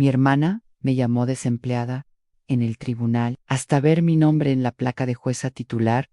Mi hermana me llamó desempleada en el tribunal hasta ver mi nombre en la placa de jueza titular.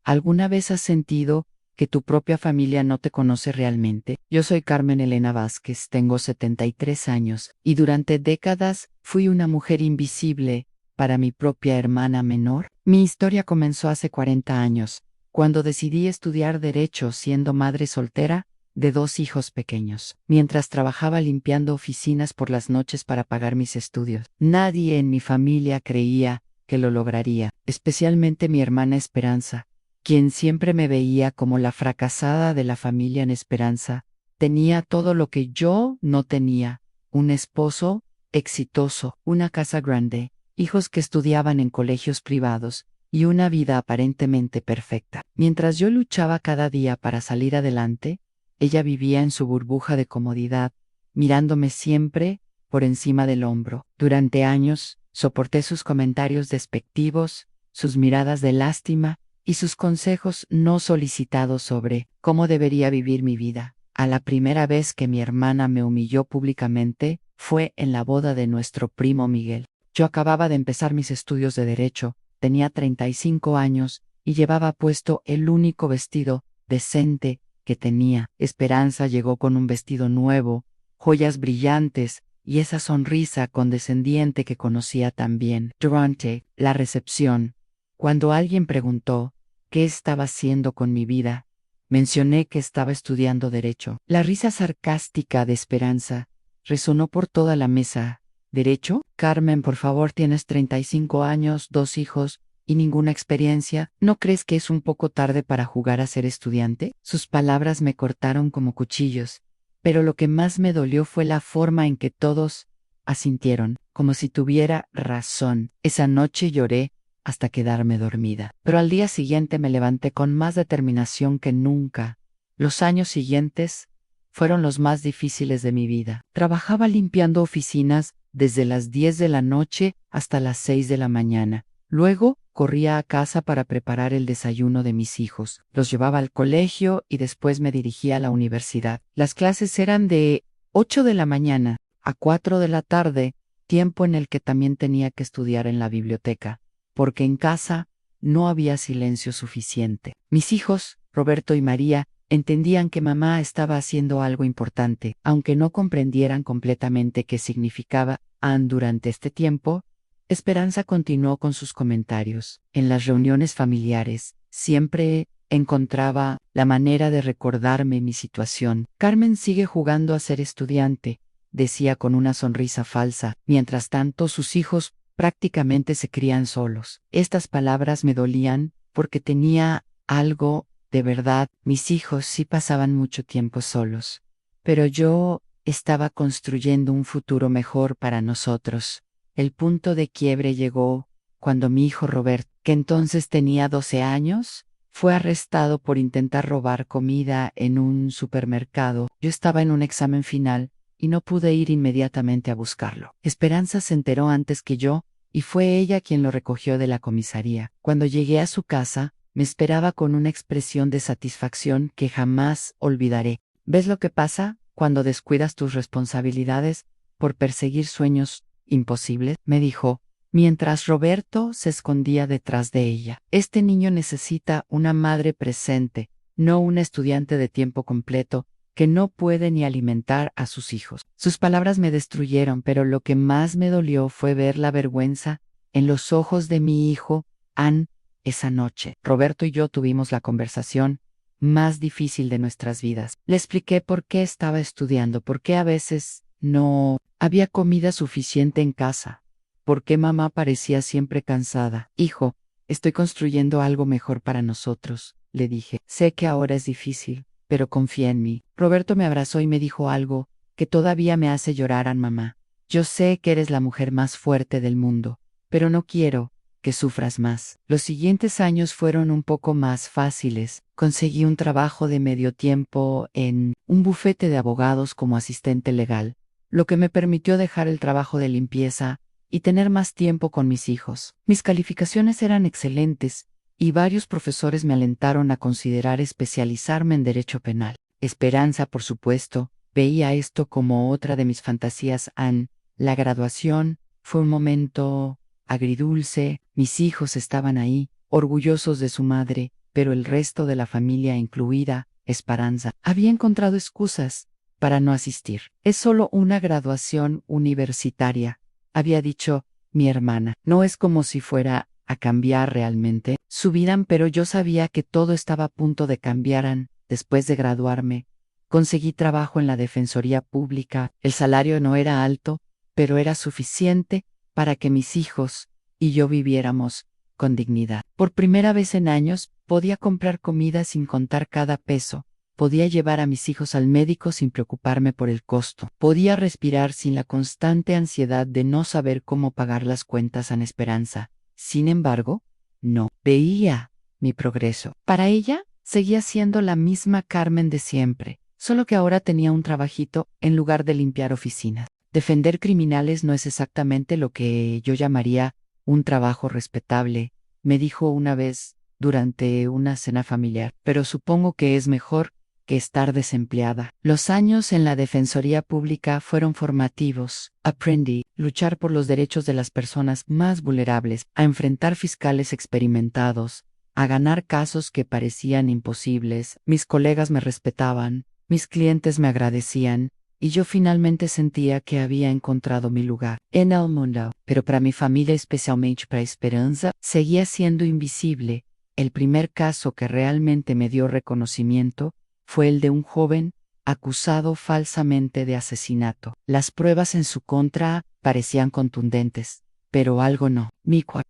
¿Alguna vez has sentido que tu propia familia no te conoce realmente? Yo soy Carmen Elena Vázquez, tengo 73 años y durante décadas fui una mujer invisible para mi propia hermana menor. Mi historia comenzó hace 40 años, cuando decidí estudiar Derecho siendo madre soltera de 2 hijos pequeños, mientras trabajaba limpiando oficinas por las noches para pagar mis estudios. Nadie en mi familia creía que lo lograría, especialmente mi hermana Esperanza, quien siempre me veía como la fracasada de la familia en Esperanza. Tenía todo lo que yo no tenía: un esposo exitoso, una casa grande, hijos que estudiaban en colegios privados y una vida aparentemente perfecta. Mientras yo luchaba cada día para salir adelante, ella vivía en su burbuja de comodidad, mirándome siempre por encima del hombro. Durante años, soporté sus comentarios despectivos, sus miradas de lástima y sus consejos no solicitados sobre cómo debería vivir mi vida. A la primera vez que mi hermana me humilló públicamente fue en la boda de nuestro primo Miguel. Yo acababa de empezar mis estudios de Derecho, tenía 35 años y llevaba puesto el único vestido decente que tenía. Esperanza llegó con un vestido nuevo, joyas brillantes y esa sonrisa condescendiente que conocía tan bien. Durante la recepción, cuando alguien preguntó qué estaba haciendo con mi vida, mencioné que estaba estudiando Derecho. La risa sarcástica de Esperanza resonó por toda la mesa. ¿Derecho? Carmen, por favor, tienes 35 años, 2 hijos y ninguna experiencia. ¿No crees que es un poco tarde para jugar a ser estudiante? Sus palabras me cortaron como cuchillos, pero lo que más me dolió fue la forma en que todos asintieron, como si tuviera razón. Esa noche lloré hasta quedarme dormida, pero al día siguiente me levanté con más determinación que nunca. Los años siguientes fueron los más difíciles de mi vida. Trabajaba limpiando oficinas desde las 10 de la noche hasta las 6 de la mañana. Luego corría a casa para preparar el desayuno de mis hijos. Los llevaba al colegio y después me dirigía a la universidad. Las clases eran de 8 de la mañana a 4 de la tarde, tiempo en el que también tenía que estudiar en la biblioteca, porque en casa no había silencio suficiente. Mis hijos, Roberto y María, entendían que mamá estaba haciendo algo importante, aunque no comprendieran completamente qué significaba. Durante este tiempo, Esperanza continuó con sus comentarios. En las reuniones familiares, siempre encontraba la manera de recordarme mi situación. Carmen sigue jugando a ser estudiante, decía con una sonrisa falsa. Mientras tanto, sus hijos prácticamente se crían solos. Estas palabras me dolían porque tenía algo de verdad. Mis hijos sí pasaban mucho tiempo solos, pero yo estaba construyendo un futuro mejor para nosotros. El punto de quiebre llegó cuando mi hijo Robert, que entonces tenía 12 años, fue arrestado por intentar robar comida en un supermercado. Yo estaba en un examen final y no pude ir inmediatamente a buscarlo. Esperanza se enteró antes que yo y fue ella quien lo recogió de la comisaría. Cuando llegué a su casa, me esperaba con una expresión de satisfacción que jamás olvidaré. ¿Ves lo que pasa cuando descuidas tus responsabilidades por perseguir sueños imposibles?, me dijo, mientras Roberto se escondía detrás de ella. Este niño necesita una madre presente, no una estudiante de tiempo completo que no puede ni alimentar a sus hijos. Sus palabras me destruyeron, pero lo que más me dolió fue ver la vergüenza en los ojos de mi hijo, Ann, esa noche. Roberto y yo tuvimos la conversación más difícil de nuestras vidas. Le expliqué por qué estaba estudiando, por qué a veces no había comida suficiente en casa, por qué mamá parecía siempre cansada. Hijo, estoy construyendo algo mejor para nosotros, le dije. Sé que ahora es difícil, pero confía en mí. Roberto me abrazó y me dijo algo que todavía me hace llorar, mamá. Yo sé que eres la mujer más fuerte del mundo, pero no quiero que sufras más. Los siguientes años fueron un poco más fáciles. Conseguí un trabajo de medio tiempo en un bufete de abogados como asistente legal, lo que me permitió dejar el trabajo de limpieza y tener más tiempo con mis hijos. Mis calificaciones eran excelentes y varios profesores me alentaron a considerar especializarme en derecho penal. Esperanza, por supuesto, veía esto como otra de mis fantasías. Ann, La graduación fue un momento agridulce. Mis hijos estaban ahí, orgullosos de su madre, pero el resto de la familia, incluida Esperanza, había encontrado excusas para no asistir. Es solo una graduación universitaria, había dicho mi hermana. No es como si fuera a cambiar realmente su vida, pero yo sabía que todo estaba a punto de cambiar. Después de graduarme, conseguí trabajo en la Defensoría Pública. El salario no era alto, pero era suficiente para que mis hijos y yo viviéramos con dignidad. Por primera vez en años, podía comprar comida sin contar cada peso. Podía llevar a mis hijos al médico sin preocuparme por el costo. Podía respirar sin la constante ansiedad de no saber cómo pagar las cuentas en Esperanza. Sin embargo, no veía mi progreso. Para ella, seguía siendo la misma Carmen de siempre, solo que ahora tenía un trabajito en lugar de limpiar oficinas. Defender criminales no es exactamente lo que yo llamaría un trabajo respetable, me dijo una vez durante una cena familiar, pero supongo que es mejor que estar desempleada. Los años en la Defensoría Pública fueron formativos. Aprendí a luchar por los derechos de las personas más vulnerables, a enfrentar fiscales experimentados, a ganar casos que parecían imposibles. Mis colegas me respetaban, mis clientes me agradecían, y yo finalmente sentía que había encontrado mi lugar en el mundo. Pero para mi familia, especialmente para Esperanza, seguía siendo invisible. El primer caso que realmente me dio reconocimiento fue el de un joven acusado falsamente de asesinato. Las pruebas en su contra parecían contundentes, pero algo no.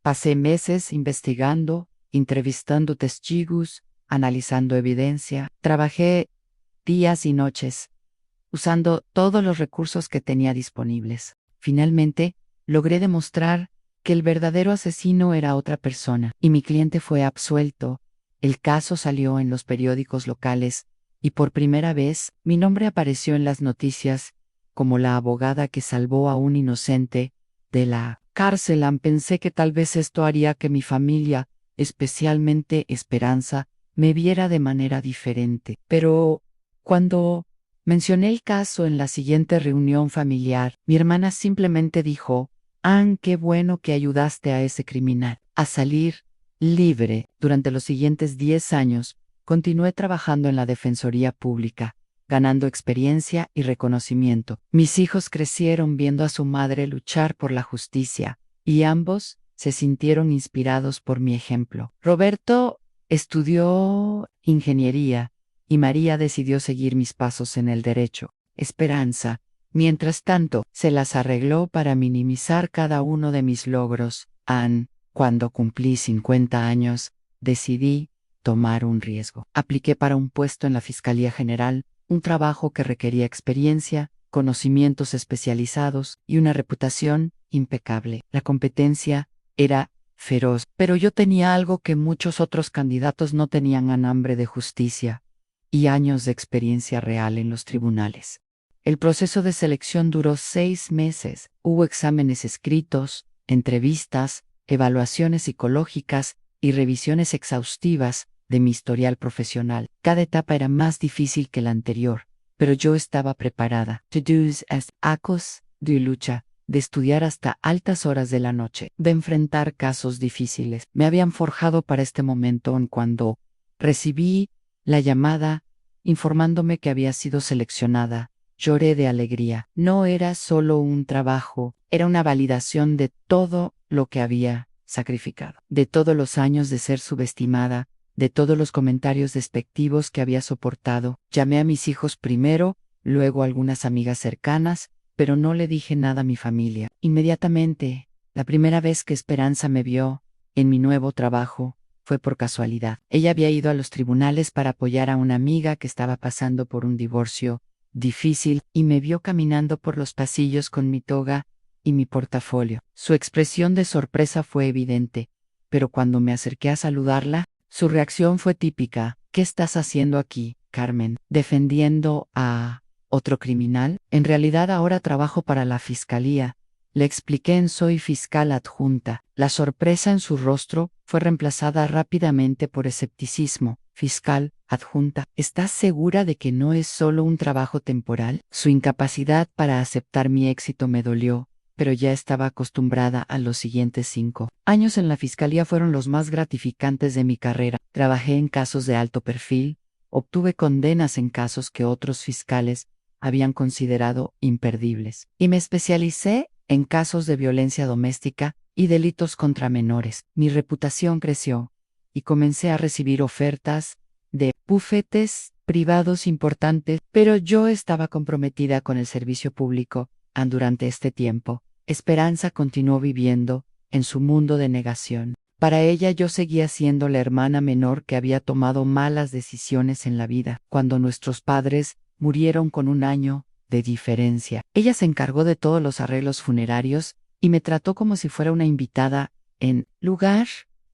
Pasé meses investigando, entrevistando testigos, analizando evidencia. Trabajé días y noches, usando todos los recursos que tenía disponibles. Finalmente, logré demostrar que el verdadero asesino era otra persona, y mi cliente fue absuelto. El caso salió en los periódicos locales, y por primera vez mi nombre apareció en las noticias como la abogada que salvó a un inocente de la cárcel. Pensé que tal vez esto haría que mi familia, especialmente Esperanza, me viera de manera diferente. Pero cuando mencioné el caso en la siguiente reunión familiar, mi hermana simplemente dijo: qué bueno que ayudaste a ese criminal a salir libre. Durante los siguientes 10 años, continué trabajando en la Defensoría Pública, ganando experiencia y reconocimiento. Mis hijos crecieron viendo a su madre luchar por la justicia, y ambos se sintieron inspirados por mi ejemplo. Roberto estudió ingeniería, y María decidió seguir mis pasos en el derecho. Esperanza, mientras tanto, se las arregló para minimizar cada uno de mis logros. Cuando cumplí 50 años, decidí tomar un riesgo. Apliqué para un puesto en la Fiscalía General, un trabajo que requería experiencia, conocimientos especializados y una reputación impecable. La competencia era feroz, pero yo tenía algo que muchos otros candidatos no tenían: hambre de justicia y años de experiencia real en los tribunales. El proceso de selección duró 6 meses. Hubo exámenes escritos, entrevistas, evaluaciones psicológicas y revisiones exhaustivas de mi historial profesional. Cada etapa era más difícil que la anterior, pero yo estaba preparada. To-dos as acos de lucha, de estudiar hasta altas horas de la noche, de enfrentar casos difíciles. Me habían forjado para este momento. Cuando recibí la llamada informándome que había sido seleccionada, lloré de alegría. No era solo un trabajo, era una validación de todo lo que había sacrificado, de todos los años de ser subestimada, de todos los comentarios despectivos que había soportado. Llamé a mis hijos primero, luego a algunas amigas cercanas, pero no le dije nada a mi familia. Inmediatamente, la primera vez que Esperanza me vio en mi nuevo trabajo fue por casualidad. Ella había ido a los tribunales para apoyar a una amiga que estaba pasando por un divorcio difícil, y me vio caminando por los pasillos con mi toga y mi portafolio. Su expresión de sorpresa fue evidente, pero cuando me acerqué a saludarla, su reacción fue típica. ¿Qué estás haciendo aquí, Carmen? ¿Defendiendo a otro criminal? En realidad ahora trabajo para la fiscalía. Le expliqué: soy fiscal adjunta. La sorpresa en su rostro fue reemplazada rápidamente por escepticismo. Fiscal adjunta, ¿estás segura de que no es solo un trabajo temporal? Su incapacidad para aceptar mi éxito me dolió, pero ya estaba acostumbrada a los siguientes 5 años en la fiscalía fueron los más gratificantes de mi carrera. Trabajé en casos de alto perfil, obtuve condenas en casos que otros fiscales habían considerado imperdibles, y me especialicé en casos de violencia doméstica y delitos contra menores. Mi reputación creció y comencé a recibir ofertas de bufetes privados importantes, pero yo estaba comprometida con el servicio público. Durante este tiempo, Esperanza continuó viviendo en su mundo de negación. Para ella yo seguía siendo la hermana menor que había tomado malas decisiones en la vida. Cuando nuestros padres murieron con 1 año de diferencia, ella se encargó de todos los arreglos funerarios y me trató como si fuera una invitada en lugar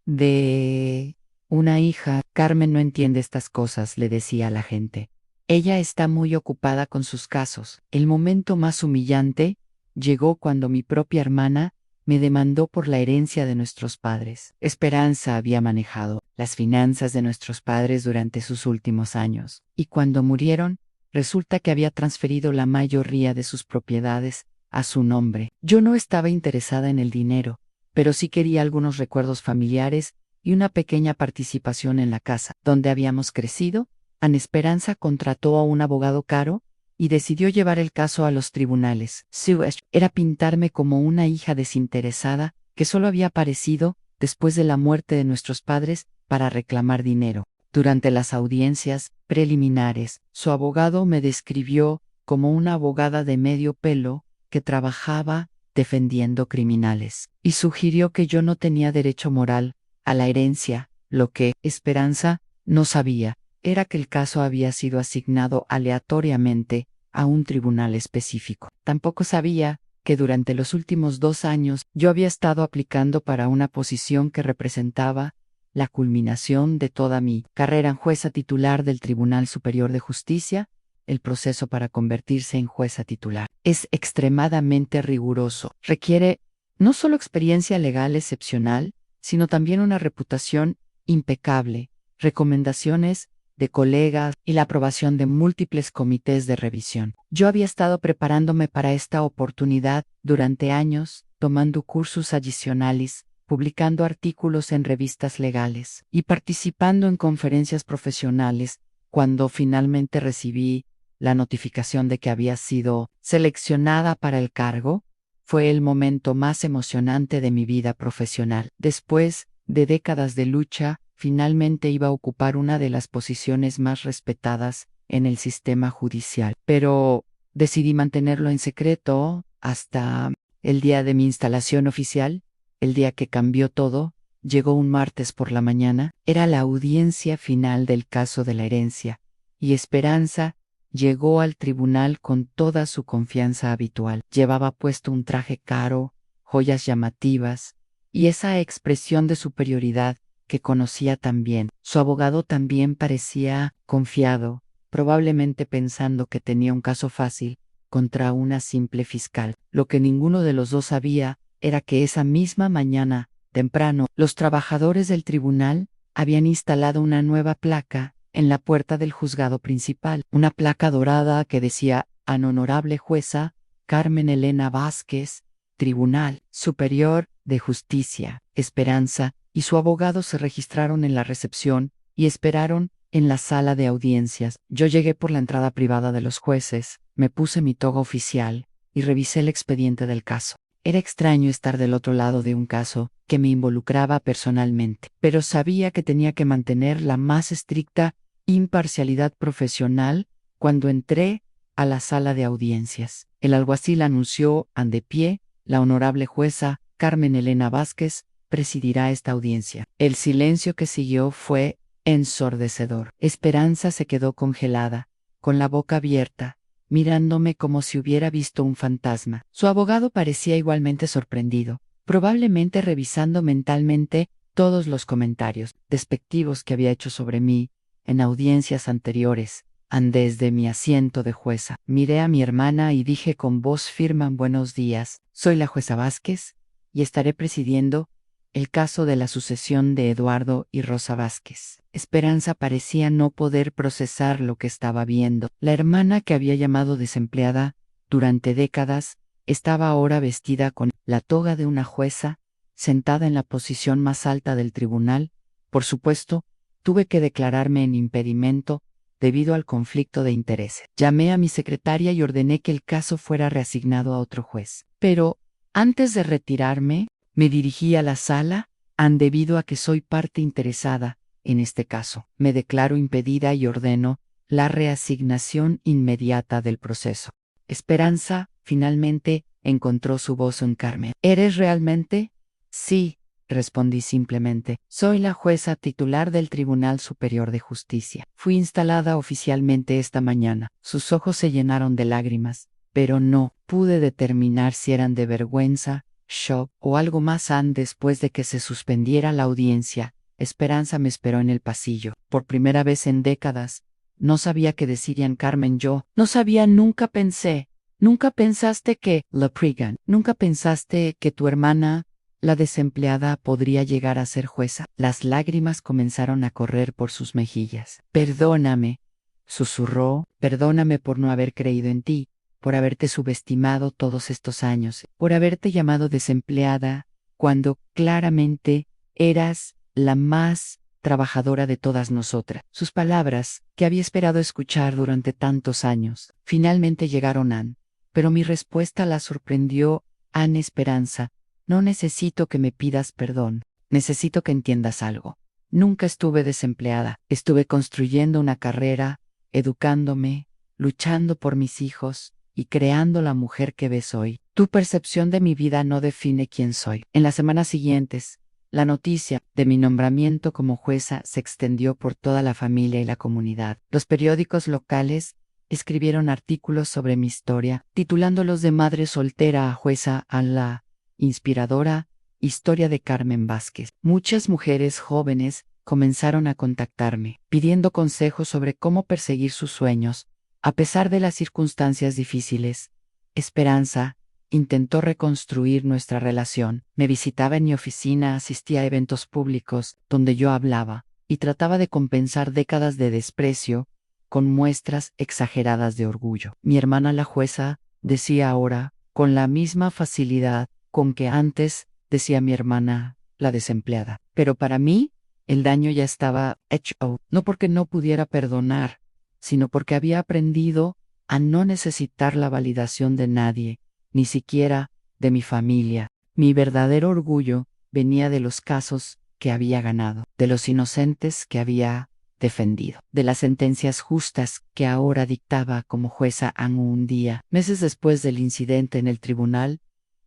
de una hija. Carmen no entiende estas cosas, le decía a la gente. Ella está muy ocupada con sus casos. El momento más humillante llegó cuando mi propia hermana me demandó por la herencia de nuestros padres. Esperanza había manejado las finanzas de nuestros padres durante sus últimos años, y cuando murieron, resulta que había transferido la mayoría de sus propiedades a su nombre. Yo no estaba interesada en el dinero, pero sí quería algunos recuerdos familiares y una pequeña participación en la casa donde habíamos crecido. Ana Esperanza contrató a un abogado caro y decidió llevar el caso a los tribunales. Su era pintarme como una hija desinteresada que solo había aparecido después de la muerte de nuestros padres para reclamar dinero. Durante las audiencias preliminares, su abogado me describió como una abogada de medio pelo que trabajaba defendiendo criminales, y sugirió que yo no tenía derecho moral a la herencia. Lo que Esperanza no sabía era que el caso había sido asignado aleatoriamente a un tribunal específico. Tampoco sabía que durante los últimos 2 años yo había estado aplicando para una posición que representaba la culminación de toda mi carrera en jueza titular del Tribunal Superior de Justicia. El proceso para convertirse en jueza titular es extremadamente riguroso. Requiere no solo experiencia legal excepcional, sino también una reputación impecable, recomendaciones de colegas y la aprobación de múltiples comités de revisión. Yo había estado preparándome para esta oportunidad durante años, tomando cursos adicionales, publicando artículos en revistas legales y participando en conferencias profesionales. Cuando finalmente recibí la notificación de que había sido seleccionada para el cargo, fue el momento más emocionante de mi vida profesional. Después de décadas de lucha, finalmente iba a ocupar una de las posiciones más respetadas en el sistema judicial. Pero decidí mantenerlo en secreto hasta el día de mi instalación oficial, el día que cambió todo. Llegó un martes por la mañana, era la audiencia final del caso de la herencia, y Esperanza llegó al tribunal con toda su confianza habitual. Llevaba puesto un traje caro, joyas llamativas, y esa expresión de superioridad que conocía tan bien. Su abogado también parecía confiado, probablemente pensando que tenía un caso fácil contra una simple fiscal. Lo que ninguno de los dos sabía era que esa misma mañana, temprano, los trabajadores del tribunal habían instalado una nueva placa en la puerta del juzgado principal, una placa dorada que decía: An Honorable Jueza Carmen Elena Vázquez, Tribunal Superior de Justicia. Esperanza y su abogado se registraron en la recepción y esperaron en la sala de audiencias. Yo llegué por la entrada privada de los jueces, me puse mi toga oficial y revisé el expediente del caso. Era extraño estar del otro lado de un caso que me involucraba personalmente, pero sabía que tenía que mantener la más estricta imparcialidad profesional. Cuando entré a la sala de audiencias, el alguacil anunció: de pie, la honorable jueza Carmen Elena Vázquez presidirá esta audiencia. El silencio que siguió fue ensordecedor. Esperanza se quedó congelada, con la boca abierta, mirándome como si hubiera visto un fantasma. Su abogado parecía igualmente sorprendido, probablemente revisando mentalmente todos los comentarios despectivos que había hecho sobre mí en audiencias anteriores. Desde mi asiento de jueza, miré a mi hermana y dije con voz firme: buenos días, soy la jueza Vázquez y estaré presidiendo el caso de la sucesión de Eduardo y Rosa Vázquez. Esperanza parecía no poder procesar lo que estaba viendo. La hermana que había llamado desempleada durante décadas Estaba ahora vestida con la toga de una jueza, sentada en la posición más alta del tribunal. Por supuesto, tuve que declararme en impedimento debido al conflicto de intereses. Llamé a mi secretaria y ordené que el caso fuera reasignado a otro juez. Pero, antes de retirarme, me dirigí a la sala, debido a que soy parte interesada en este caso. Me declaro impedida y ordeno la reasignación inmediata del proceso. Esperanza, finalmente, encontró su voz en Carmen. ¿Eres realmente? Sí, respondí simplemente. Soy la jueza titular del Tribunal Superior de Justicia. Fui instalada oficialmente esta mañana. Sus ojos se llenaron de lágrimas, pero no pude determinar si eran de vergüenza, shock o algo más. Después de que se suspendiera la audiencia, Esperanza me esperó en el pasillo. Por primera vez en décadas, no sabía qué decir. Carmen, yo no sabía, nunca pensé. Nunca pensaste que, La Prigan, nunca pensaste que tu hermana, la desempleada, podría llegar a ser jueza. Las lágrimas comenzaron a correr por sus mejillas. Perdóname, susurró, perdóname por no haber creído en ti, por haberte subestimado todos estos años, por haberte llamado desempleada, cuando claramente eras la más trabajadora de todas nosotras. Sus palabras, que había esperado escuchar durante tantos años, finalmente llegaron a Anne, pero mi respuesta la sorprendió. Anne, Esperanza, no necesito que me pidas perdón, necesito que entiendas algo. Nunca estuve desempleada, estuve construyendo una carrera, educándome, luchando por mis hijos y creando la mujer que ves hoy. Tu percepción de mi vida no define quién soy. En las semanas siguientes, la noticia de mi nombramiento como jueza se extendió por toda la familia y la comunidad. Los periódicos locales escribieron artículos sobre mi historia, titulándolos de madre soltera a jueza a la inspiradora historia de Carmen Vázquez. Muchas mujeres jóvenes comenzaron a contactarme, pidiendo consejos sobre cómo perseguir sus sueños, a pesar de las circunstancias difíciles. Esperanza intentó reconstruir nuestra relación. Me visitaba en mi oficina, asistía a eventos públicos donde yo hablaba, y trataba de compensar décadas de desprecio con muestras exageradas de orgullo. Mi hermana la jueza decía ahora, con la misma facilidad con que antes decía mi hermana la desempleada. Pero para mí, el daño ya estaba hecho, no porque no pudiera perdonar, sino porque había aprendido a no necesitar la validación de nadie, ni siquiera de mi familia. Mi verdadero orgullo venía de los casos que había ganado, de los inocentes que había defendido, de las sentencias justas que ahora dictaba como jueza. Un día, meses después del incidente en el tribunal,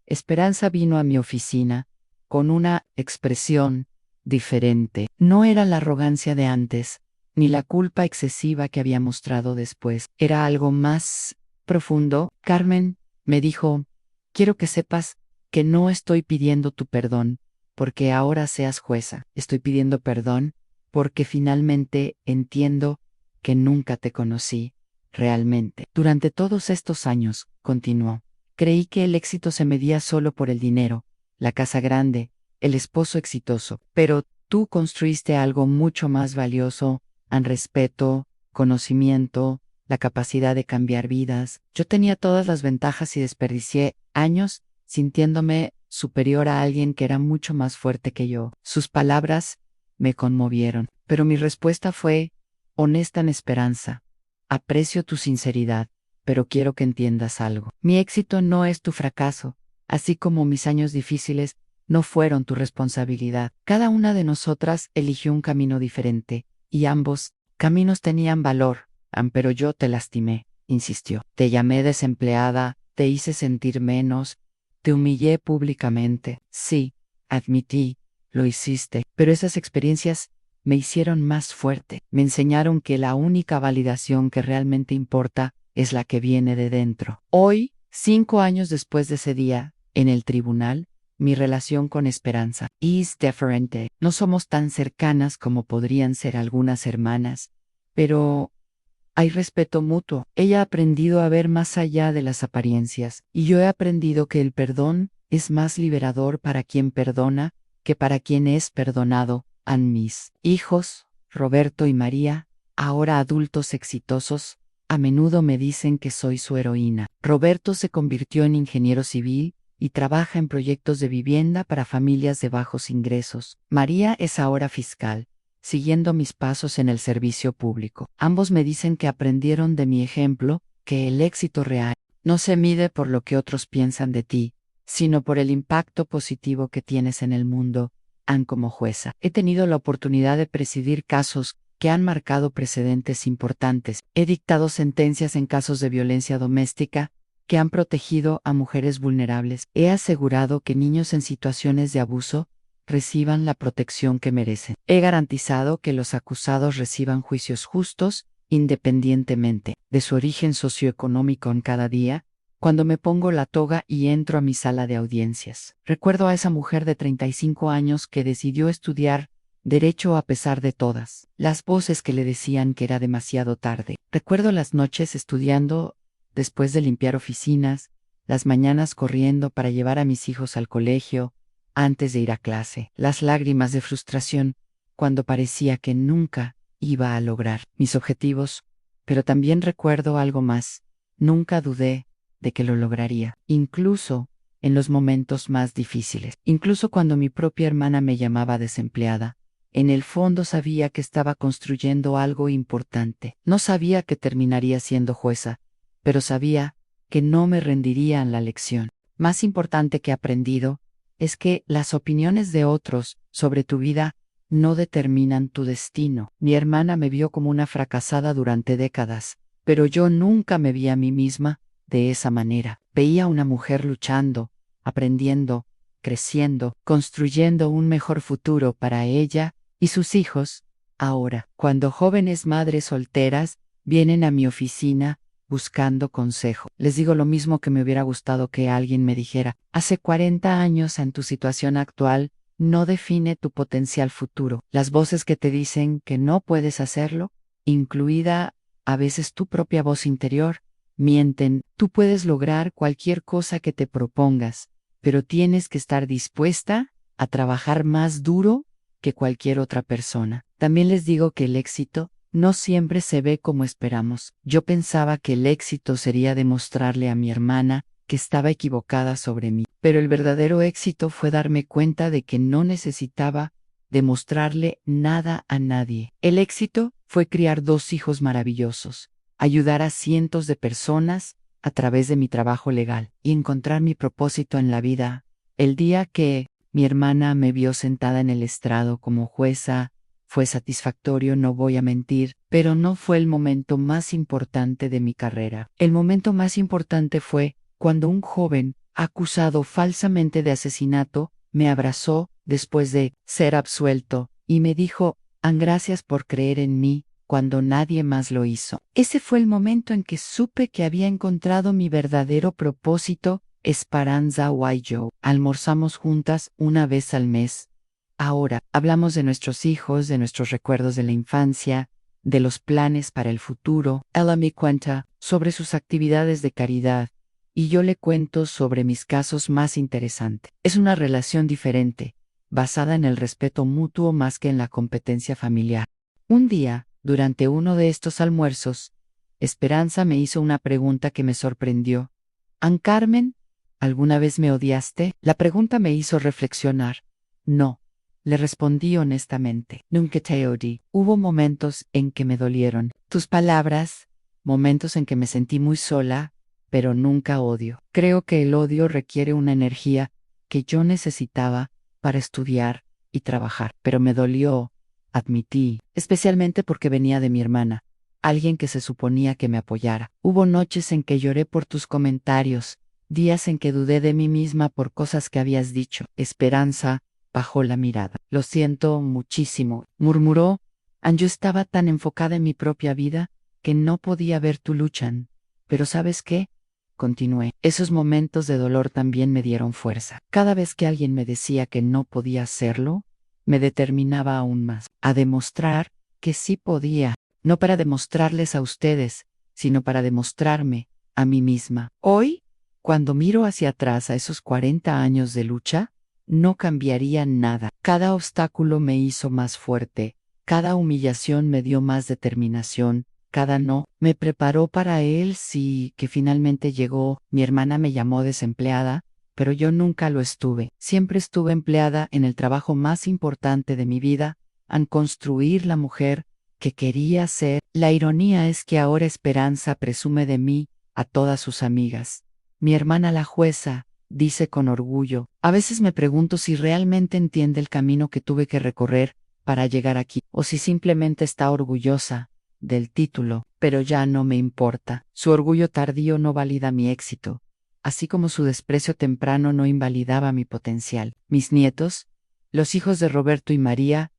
Esperanza vino a mi oficina con una expresión diferente. No era la arrogancia de antes, ni la culpa excesiva que había mostrado después. Era algo más profundo. Carmen, me dijo, quiero que sepas que no estoy pidiendo tu perdón porque ahora seas jueza. Estoy pidiendo perdón porque finalmente entiendo que nunca te conocí realmente. Durante todos estos años, continuó, creí que el éxito se medía solo por el dinero, la casa grande, el esposo exitoso, pero tú construiste algo mucho más valioso, respeto, conocimiento, la capacidad de cambiar vidas. Yo tenía todas las ventajas y desperdicié años sintiéndome superior a alguien que era mucho más fuerte que yo. Sus palabras me conmovieron, pero mi respuesta fue honesta. En Esperanza, aprecio tu sinceridad, pero quiero que entiendas algo. Mi éxito no es tu fracaso, así como mis años difíciles no fueron tu responsabilidad. Cada una de nosotras eligió un camino diferente, y ambos caminos tenían valor. Pero yo te lastimé, insistió. Te llamé desempleada, te hice sentir menos, te humillé públicamente. Sí, admití, lo hiciste, pero esas experiencias me hicieron más fuerte. Me enseñaron que la única validación que realmente importa es la que viene de dentro. Hoy, 5 años después de ese día, en el tribunal, mi relación con Esperanza es diferente. No somos tan cercanas como podrían ser algunas hermanas, pero hay respeto mutuo. Ella ha aprendido a ver más allá de las apariencias, y yo he aprendido que el perdón es más liberador para quien perdona que para quien es perdonado. Mis hijos, Roberto y María, ahora adultos exitosos, A menudo me dicen que soy su heroína. Roberto se convirtió en ingeniero civil y trabaja en proyectos de vivienda para familias de bajos ingresos. María es ahora fiscal, siguiendo mis pasos en el servicio público. Ambos me dicen que aprendieron de mi ejemplo, que el éxito real no se mide por lo que otros piensan de ti, sino por el impacto positivo que tienes en el mundo. Como jueza, he tenido la oportunidad de presidir casos que han marcado precedentes importantes. He dictado sentencias en casos de violencia doméstica que han protegido a mujeres vulnerables. He asegurado que niños en situaciones de abuso reciban la protección que merecen. He garantizado que los acusados reciban juicios justos, independientemente de su origen socioeconómico en cada día. Cuando me pongo la toga y entro a mi sala de audiencias, recuerdo a esa mujer de 35 años que decidió estudiar derecho a pesar de todas las voces que le decían que era demasiado tarde. Recuerdo las noches estudiando después de limpiar oficinas, las mañanas corriendo para llevar a mis hijos al colegio, antes de ir a clase, las lágrimas de frustración cuando parecía que nunca iba a lograr mis objetivos, pero también recuerdo algo más. Nunca dudé de que lo lograría, incluso en los momentos más difíciles, incluso cuando mi propia hermana me llamaba desempleada. En el fondo sabía que estaba construyendo algo importante. No sabía que terminaría siendo jueza, pero sabía que no me rendiría en la lección. Más importante que he aprendido es que las opiniones de otros sobre tu vida no determinan tu destino. Mi hermana me vio como una fracasada durante décadas, pero yo nunca me vi a mí misma de esa manera. Veía a una mujer luchando, aprendiendo, creciendo, construyendo un mejor futuro para ella y sus hijos. Ahora, cuando jóvenes madres solteras vienen a mi oficina buscando consejo, les digo lo mismo que me hubiera gustado que alguien me dijera hace 40 años. En tu situación actual no define tu potencial futuro. Las voces que te dicen que no puedes hacerlo, incluida a veces tu propia voz interior, mienten. Tú puedes lograr cualquier cosa que te propongas, pero tienes que estar dispuesta a trabajar más duro que cualquier otra persona. También les digo que el éxito no siempre se ve como esperamos. Yo pensaba que el éxito sería demostrarle a mi hermana que estaba equivocada sobre mí, pero el verdadero éxito fue darme cuenta de que no necesitaba demostrarle nada a nadie. El éxito fue criar 2 hijos maravillosos, ayudar a cientos de personas a través de mi trabajo legal y encontrar mi propósito en la vida. El día que mi hermana me vio sentada en el estrado como jueza fue satisfactorio, no voy a mentir, pero no fue el momento más importante de mi carrera. El momento más importante fue cuando un joven, acusado falsamente de asesinato, me abrazó después de ser absuelto y me dijo: gracias por creer en mí cuando nadie más lo hizo. Ese fue el momento en que supe que había encontrado mi verdadero propósito. Esperanza Waijo. Almorzamos juntas una vez al mes. Ahora hablamos de nuestros hijos, de nuestros recuerdos de la infancia, de los planes para el futuro. Ella me cuenta sobre sus actividades de caridad y yo le cuento sobre mis casos más interesantes. Es una relación diferente, basada en el respeto mutuo más que en la competencia familiar. Un día, durante uno de estos almuerzos, Esperanza me hizo una pregunta que me sorprendió. Carmen, ¿alguna vez me odiaste? La pregunta me hizo reflexionar. No, le respondí honestamente. Nunca te odié. Hubo momentos en que me dolieron tus palabras, momentos en que me sentí muy sola, pero nunca odio. Creo que el odio requiere una energía que yo necesitaba para estudiar y trabajar, pero me dolió, admití, especialmente porque venía de mi hermana, alguien que se suponía que me apoyara. Hubo noches en que lloré por tus comentarios, días en que dudé de mí misma por cosas que habías dicho. Esperanza bajó la mirada. Lo siento muchísimo, murmuró. Yo estaba tan enfocada en mi propia vida que no podía ver tu lucha. Pero ¿sabes qué? Continué. Esos momentos de dolor también me dieron fuerza. Cada vez que alguien me decía que no podía hacerlo, me determinaba aún más a demostrar que sí podía, no para demostrarles a ustedes, sino para demostrarme a mí misma. Hoy, cuando miro hacia atrás a esos 40 años de lucha, no cambiaría nada. Cada obstáculo me hizo más fuerte, cada humillación me dio más determinación, cada no, me preparó para él, sí, que finalmente llegó. Mi hermana me llamó desempleada, pero yo nunca lo estuve. Siempre estuve empleada en el trabajo más importante de mi vida, en construir la mujer que quería ser. La ironía es que ahora Esperanza presume de mí a todas sus amigas. Mi hermana la jueza dice con orgullo: a veces me pregunto si realmente entiende el camino que tuve que recorrer para llegar aquí, o si simplemente está orgullosa del título, pero ya no me importa. Su orgullo tardío no valida mi éxito, así como su desprecio temprano no invalidaba mi potencial. Mis nietos, los hijos de Roberto y María,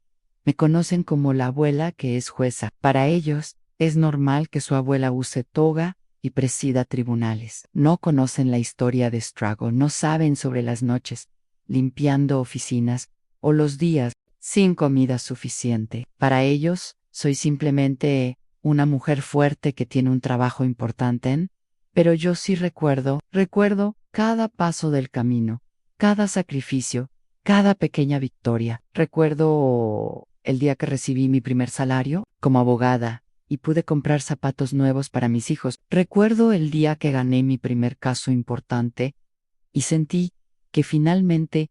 me conocen como la abuela que es jueza. Para ellos, es normal que su abuela use toga y presida tribunales. No conocen la historia de Strago, no saben sobre las noches limpiando oficinas o los días sin comida suficiente. Para ellos, soy simplemente una mujer fuerte que tiene un trabajo importante pero yo sí recuerdo cada paso del camino, cada sacrificio, cada pequeña victoria. Recuerdo el día que recibí mi primer salario como abogada y pude comprar zapatos nuevos para mis hijos. Recuerdo el día que gané mi primer caso importante y sentí que finalmente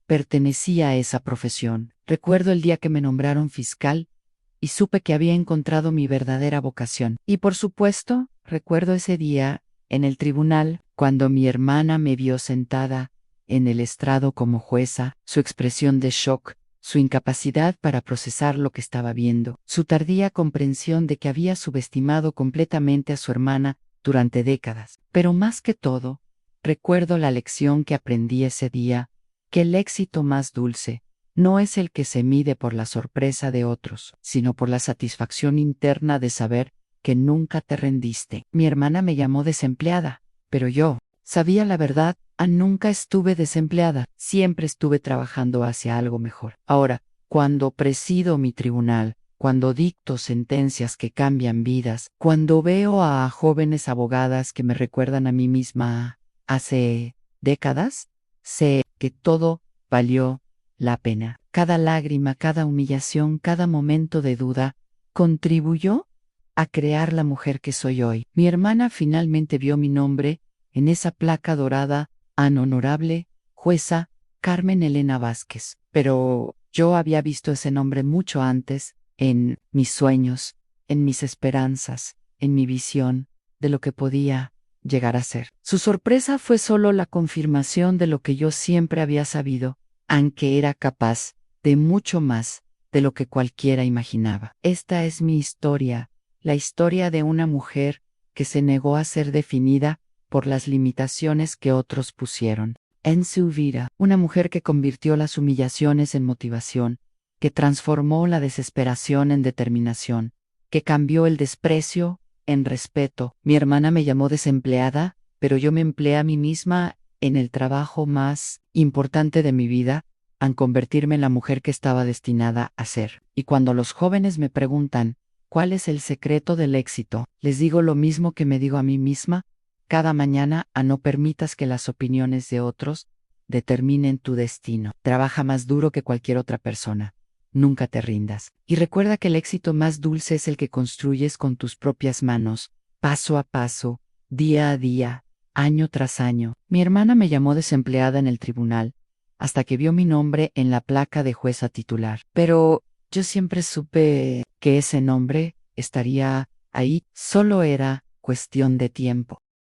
pertenecía a esa profesión. Recuerdo el día que me nombraron fiscal y supe que había encontrado mi verdadera vocación. Y por supuesto, recuerdo ese día en el tribunal, cuando mi hermana me vio sentada en el estrado como jueza, su expresión de shock, su incapacidad para procesar lo que estaba viendo, su tardía comprensión de que había subestimado completamente a su hermana durante décadas. Pero más que todo, recuerdo la lección que aprendí ese día, que el éxito más dulce no es el que se mide por la sorpresa de otros, sino por la satisfacción interna de saber que nunca te rendiste. Mi hermana me llamó desempleada, pero yo sabía la verdad. Nunca estuve desempleada, siempre estuve trabajando hacia algo mejor. Ahora, cuando presido mi tribunal, cuando dicto sentencias que cambian vidas, cuando veo a jóvenes abogadas que me recuerdan a mí misma hace décadas, sé que todo valió la pena. Cada lágrima, cada humillación, cada momento de duda contribuyó a crear la mujer que soy hoy. Mi hermana finalmente vio mi nombre en esa placa dorada, an honorable jueza Carmen Elena Vázquez. Pero yo había visto ese nombre mucho antes, en mis sueños, en mis esperanzas, en mi visión de lo que podía llegar a ser. Su sorpresa fue solo la confirmación de lo que yo siempre había sabido, aunque era capaz de mucho más de lo que cualquiera imaginaba. Esta es mi historia, la historia de una mujer que se negó a ser definida por las limitaciones que otros pusieron en su vida. Una mujer que convirtió las humillaciones en motivación, que transformó la desesperación en determinación, que cambió el desprecio en respeto. Mi hermana me llamó desempleada, pero yo me empleé a mí misma en el trabajo más importante de mi vida, en convertirme en la mujer que estaba destinada a ser. Y cuando los jóvenes me preguntan, ¿cuál es el secreto del éxito?, les digo lo mismo que me digo a mí misma cada mañana: no permitas que las opiniones de otros determinen tu destino. Trabaja más duro que cualquier otra persona. Nunca te rindas. Y recuerda que el éxito más dulce es el que construyes con tus propias manos, paso a paso, día a día, año tras año. Mi hermana me llamó desempleada en el tribunal, hasta que vio mi nombre en la placa de jueza titular. Pero yo siempre supe que ese nombre estaría ahí, solo era cuestión de tiempo.